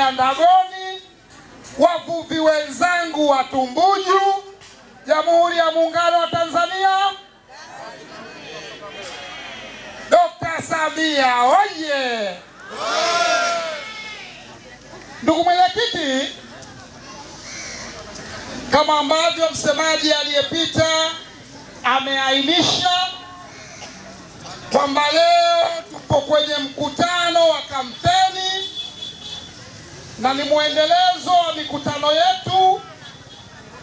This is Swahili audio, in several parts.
Ndagoni, wavuvi wenzangu wa Tumbuju, Jamhuri ya Muungano wa Tanzania, Dr. Samia oye! Ndugu mwenyekiti, kama ambavyo msemaji aliyepita ameainisha kwamba leo tupo kwenye mkutano wa kampeni na ni muendelezo wa mikutano yetu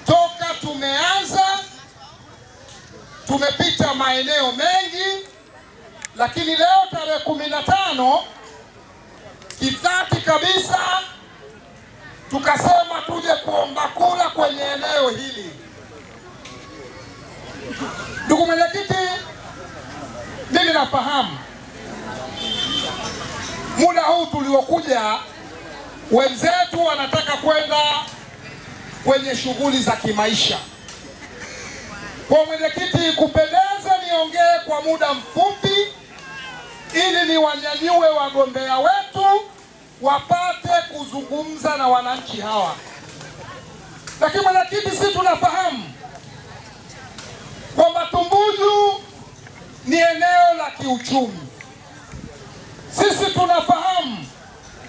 toka tumeanza. Tumepita maeneo mengi, lakini leo tarehe 15 kidhati kabisa tukasema tuje kuomba kura kwenye eneo hili. Ndugu mwenyekiti, mimi nafahamu muda huu tuliokuja wenzetu wanataka kwenda kwenye shughuli za kimaisha. Kwa mwenyekiti, kupendeza niongee kwa muda mfupi ili niwanyanyue wagombea wetu wapate kuzungumza na wananchi hawa. Lakini mwenyekiti, sisi tunafahamu kwamba Tumbuju ni eneo la kiuchumi. Sisi tunafahamu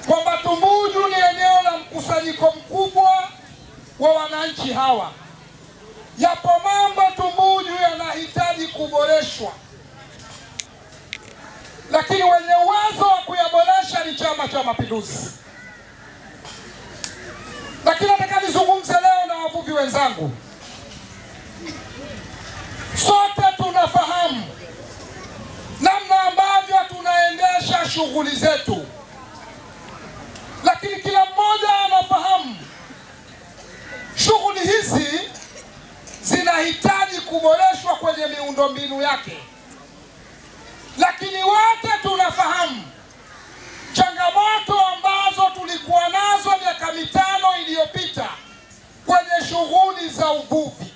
kwamba Tumbuju ni eneo la mkusanyiko mkubwa wa wananchi hawa. Yapo mambo Tumbuju yanahitaji kuboreshwa, lakini wenye uwezo wa kuyaboresha ni Chama cha Mapinduzi. Lakini nataka nizungumze leo na wavuvi wenzangu. Sote tunafahamu namna ambavyo tunaendesha shughuli zetu, lakini kila mmoja anafahamu shughuli hizi zinahitaji kuboreshwa kwenye miundombinu yake. Lakini wote tunafahamu changamoto ambazo tulikuwa nazo miaka 5 iliyopita kwenye shughuli za uvuvi.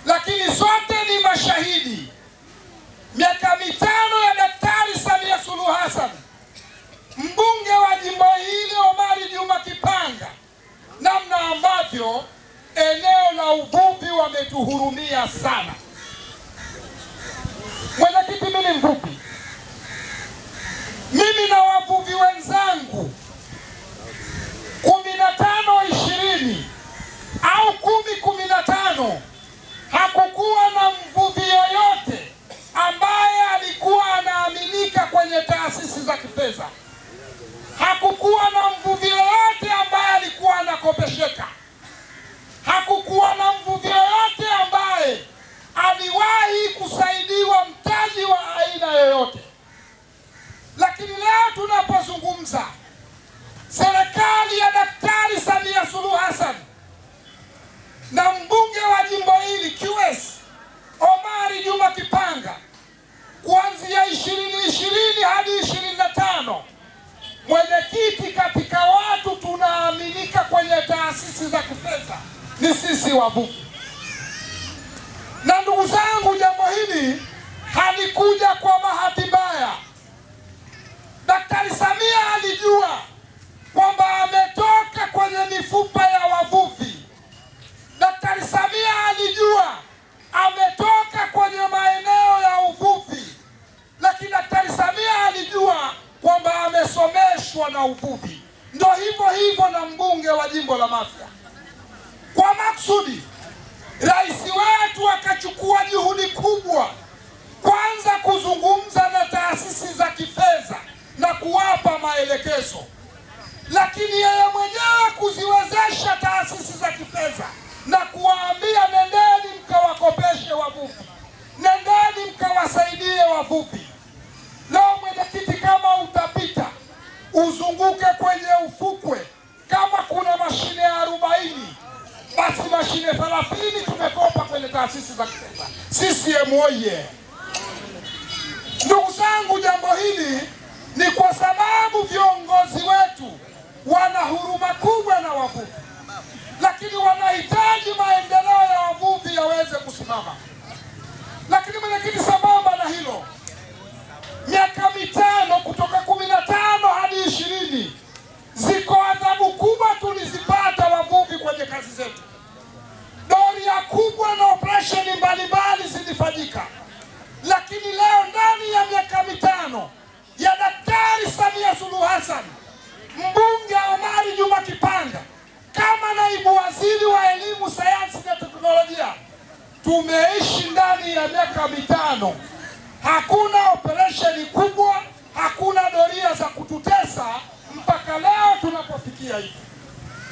Lakini sote ni mashahidi miaka 5 ya Daktari Samia Suluhu Hassan, mbunge wa jimbo hili Omari Juma Kipanga, namna ambavyo eneo la uvuvi wametuhurumia sana. Mwenyekiti, mimi mvuvi, mimi na wavuvi wenzangu 15-20 au 10-15, hakukuwa na mvuvi yoyote ambaye alikuwa anaaminika kwenye taasisi za kifedha. Hakukuwa na mvuvi yoyote ambaye alikuwa anakopesheka. Hakukuwa na mvuvi yoyote ambaye aliwahi kusaidiwa mtaji wa aina yoyote. Lakini leo tunapozungumza, serikali ya Daktari Samia Suluhu Hassan na mbunge wa jimbo hili QS Omari Juma Kipanga, kuanzia 2020 hadi 25, mwenyekiti, katika watu tunaaminika kwenye taasisi za kifedha ni sisi wavuvi. Na ndugu zangu, jambo hili halikuja kwa bahati mbaya. Daktari Samia alijua kwamba ametoka kwenye mifupa ya wavuvi. Daktari Samia alijua ametoka kwenye maeneo ya uvuvi. Lakini Daktari Samia alijua kwamba amesomeshwa na uvuvi. Ndio hivyo na mbunge wa jimbo la Mafia. Kwa maksudi, rais wetu akachukua juhudi kubwa kwanza kuzungumza na taasisi za kifedha na kuwapa maelekezo, lakini yeye mwenyewe kuziwezesha taasisi za kifedha na kuwaambia, nendeni mkawakopeshe wavuvi, nendeni mkawasaidie wavuvi. Leo mwenyekiti, kama utapita uzunguke kwenye ufukwe, kama kuna mashine 40, basi mashine 30 tumekopa kwenye taasisi za kifedha. CCM oye! Ndugu zangu, jambo hili ni kwa sababu viongozi wetu wana huruma kubwa na wavuvi, lakini wanahitaji maendeleo ya wavuvi yaweze kusimama. Lakini mwenyekiti, sambamba na hilo, miaka 5 kutoka 15 hadi 20 Juma Kipanga kama naibu waziri wa elimu, sayansi na teknolojia, tumeishi ndani ya miaka mitano, hakuna operesheni kubwa, hakuna doria za kututesa mpaka leo tunapofikia hivi.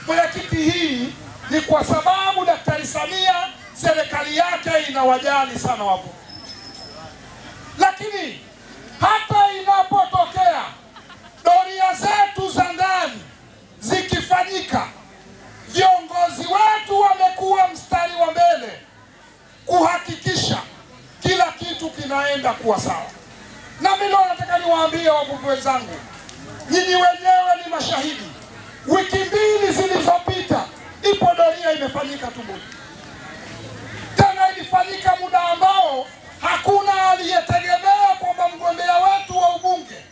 Mwenyekiti, hii ni kwa sababu Daktari Samia serikali yake inawajali sana wavuvi. Lakini hata inapotokea doria zetu za ndani zikifanyika, viongozi wetu wamekuwa mstari wa mbele kuhakikisha kila kitu kinaenda kuwa sawa. Na mimi nataka niwaambie wavuvi wenzangu, nyinyi wenyewe ni mashahidi. Wiki 2 zilizopita ipo doria imefanyika Tumbuli. Tena ilifanyika muda ambao hakuna aliyetegemea kwamba mgombea wetu wa ubunge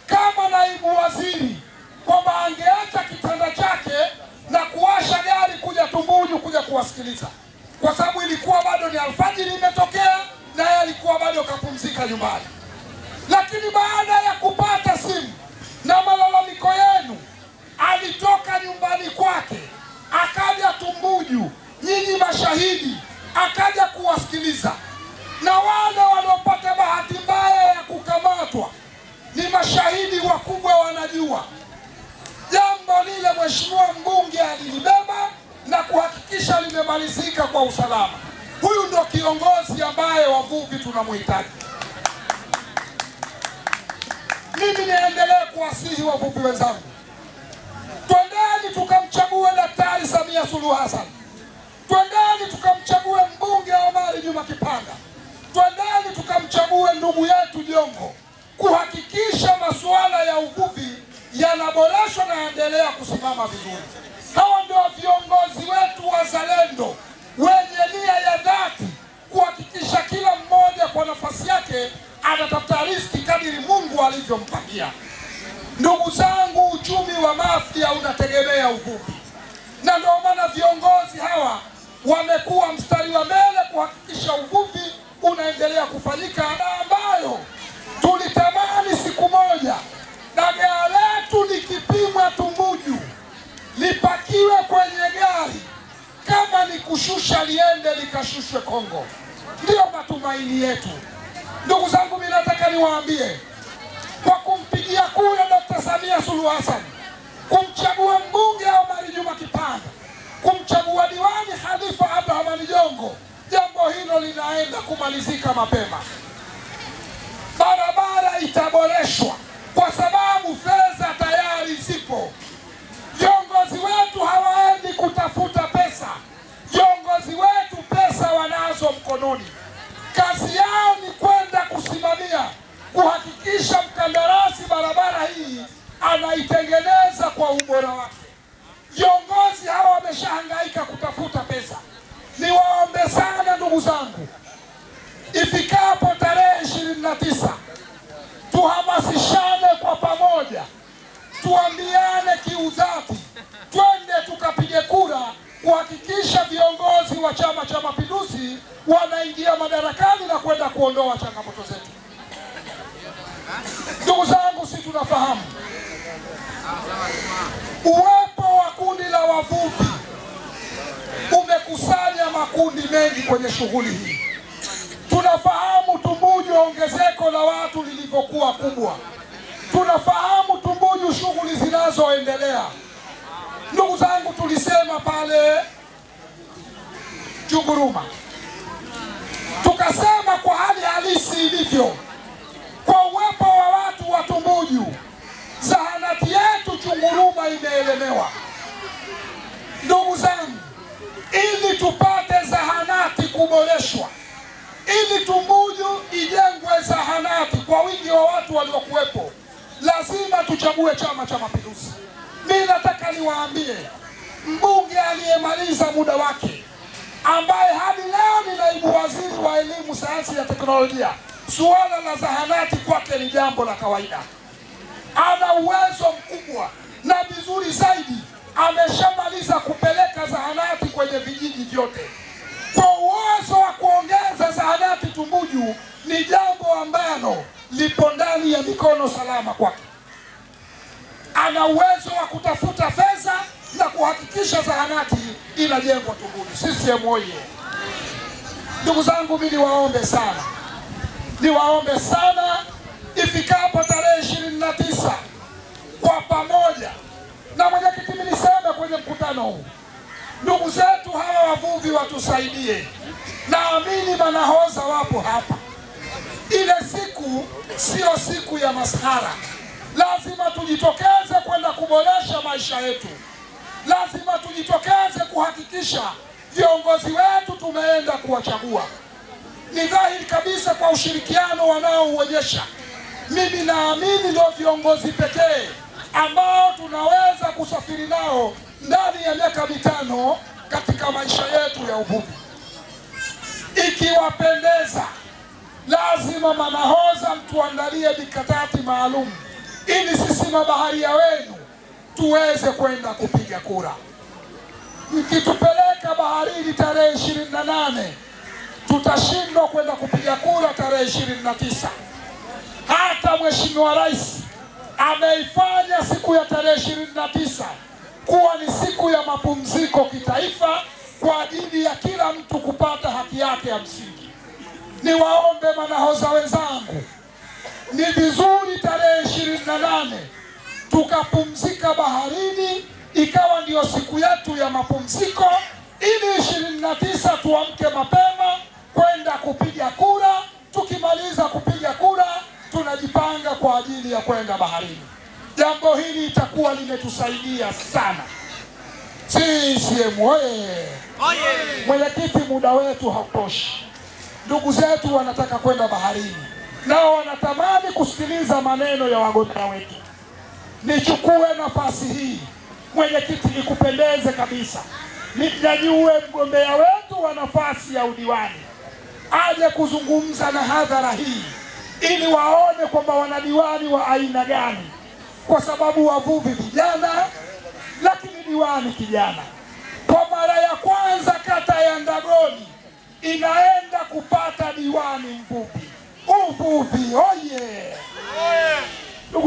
kama naibu waziri kwamba angeacha kitanda chake na kuwasha gari kuja Tumbuli kuja kuwasikiliza, kwa sababu ilikuwa bado ni alfajiri imetokea na yeye alikuwa bado kapumzika nyumbani. Lakini baada ya kupata simu na malalamiko yenu, alitoka nyumbani kwake akaja Tumbuli, nyinyi mashahidi, akaja kuwasikiliza. Na wale waliopata bahati mbaya ya kukamatwa ni mashahidi wakubwa, wanajua jambo lile mheshimiwa mbunge alilibeba na kuhakikisha limemalizika kwa usalama. Huyu ndo kiongozi ambaye wavuvi tunamhitaji. Mimi niendelee kuwasihi wavuvi wenzangu, twendeni tukamchague Daktari Samia Suluhu Hassan, twendeni tukamchague mbunge Omari Juma Kipanga, twendeni tukamchague ndugu yetu Jongo, kuhakikisha masuala ya uvuvi yanaboreshwa na yaendelea kusimama vizuri. Hawa ndio viongozi wetu wazalendo wenye nia ya dhati kuhakikisha kila mmoja kwa nafasi yake anatafuta riziki kadiri Mungu alivyompangia. Ndugu zangu, uchumi wa Mafia unategemea uvuvi, na ndio maana viongozi hawa wamekuwa mstari wa mbele kuhakikisha uvuvi unaendelea kufanyika, ambayo tulitamani siku moja dagaa letu likipimwa Tumbuli lipakiwe kwenye gari, kama ni kushusha liende likashushwe Kongo. Ndio matumaini yetu. Ndugu zangu, mimi nataka niwaambie, kwa kumpigia kura Dr. Samia Suluhu Hassan, kumchagua mbunge Omari Juma Kipanga, kumchagua diwani Khalifa Abraham Jongo, jambo hilo linaenda kumalizika mapema. Barabara itaboreshwa kwa sababu fedha tayari zipo. Viongozi wetu hawaendi kutafuta pesa. Viongozi wetu pesa wanazo mkononi. Kazi yao ni kwenda kusimamia, kuhakikisha mkandarasi barabara hii anaitengeneza kwa ubora wake. Viongozi hawa wameshahangaika kutafuta pesa. Niwaombe sana ndugu zangu, ifikapo tarehe 29 tuhamasishane kwa pamoja, tuambiane kiudhati, twende tukapige kura kuhakikisha viongozi wa Chama cha Mapinduzi wanaingia madarakani na kwenda kuondoa changamoto zetu. Ndugu zangu, si tunafahamu uwepo wa kundi la wavuvi umekusanya makundi mengi kwenye shughuli hii. Tunafahamu Tumbuli ongezeko la watu lilivyokuwa kubwa. Tunafahamu Tumbuli shughuli zinazoendelea. Ndugu zangu, tulisema pale Chunguruma, tukasema kwa hali halisi ilivyo, kwa uwepo wa watu wa Tumbuli, zahanati yetu Chunguruma imeelemewa. Ndugu zangu, ili tupate zahanati kuboreshwa, ili Tumbuli ijengwe zahanati kwa wingi wa watu waliokuwepo, lazima tuchague Chama cha Mapinduzi. Mimi nataka niwaambie, mbunge aliyemaliza muda wake, ambaye hadi leo ni naibu waziri wa elimu, sayansi na teknolojia, suala la zahanati kwake ni jambo la kawaida. Ana uwezo mkubwa na vizuri zaidi, ameshamaliza kupeleka zahanati kwenye vijiji vyote. Kwa uwezo wa kuongeza zahanati Tumbuli ni jambo ambalo lipo ndani ya mikono salama kwake. Ana uwezo wa kutafuta fedha na kuhakikisha zahanati inajengwa Tunduru. CCM oye! Ndugu zangu, mimi niwaombe sana ifikapo tarehe 29 kwa pamoja, na mwenyekiti nilisema kwenye mkutano huu, ndugu zetu hawa wavuvi watusaidie. Naamini manahodha wapo hapa. Ile siku sio siku ya maskhara. Lazima tujitokeze kwenda kuboresha maisha yetu. Lazima tujitokeze kuhakikisha viongozi wetu tumeenda kuwachagua. Ni dhahiri kabisa kwa ushirikiano wanaouonyesha, mimi naamini ndio viongozi pekee ambao tunaweza kusafiri nao ndani ya miaka 5 katika maisha yetu ya uvuvi. Ikiwapendeza, lazima manahodha mtuandalie mikakati maalum ili sisi mabaharia wenu tuweze kwenda kupiga kura. Mkitupeleka baharini tarehe 28, tutashindwa kwenda kupiga kura tarehe 29. Hata Mheshimiwa Rais ameifanya siku ya tarehe 29 kuwa ni siku ya mapumziko kitaifa kwa ajili ya kila mtu kupata haki yake ya msingi. Niwaombe manahodha wenzangu, ni vizuri tarehe 28 tukapumzika baharini, ikawa ndio siku yetu ya mapumziko, ili 29 tuamke mapema kwenda kupiga kura. Tukimaliza kupiga kura, tunajipanga kwa ajili ya kwenda baharini. Jambo hili itakuwa limetusaidia sana. CCM oye! Mwenyekiti, muda wetu hautoshi. Ndugu zetu wanataka kwenda baharini, nao wanatamani kusikiliza maneno ya wagombea wetu. Nichukue nafasi hii, mwenyekiti, nikupendeze kabisa, ninyanyue mgombea wetu wa nafasi ya udiwani aje kuzungumza na hadhara hii, ili waone kwamba wanadiwani wa aina gani, kwa sababu wavuvi vijana, lakini diwani kijana. Kwa mara ya kwanza kata ya Ndagoni inaenda kupata diwani mvuvi. Uvuvi oye!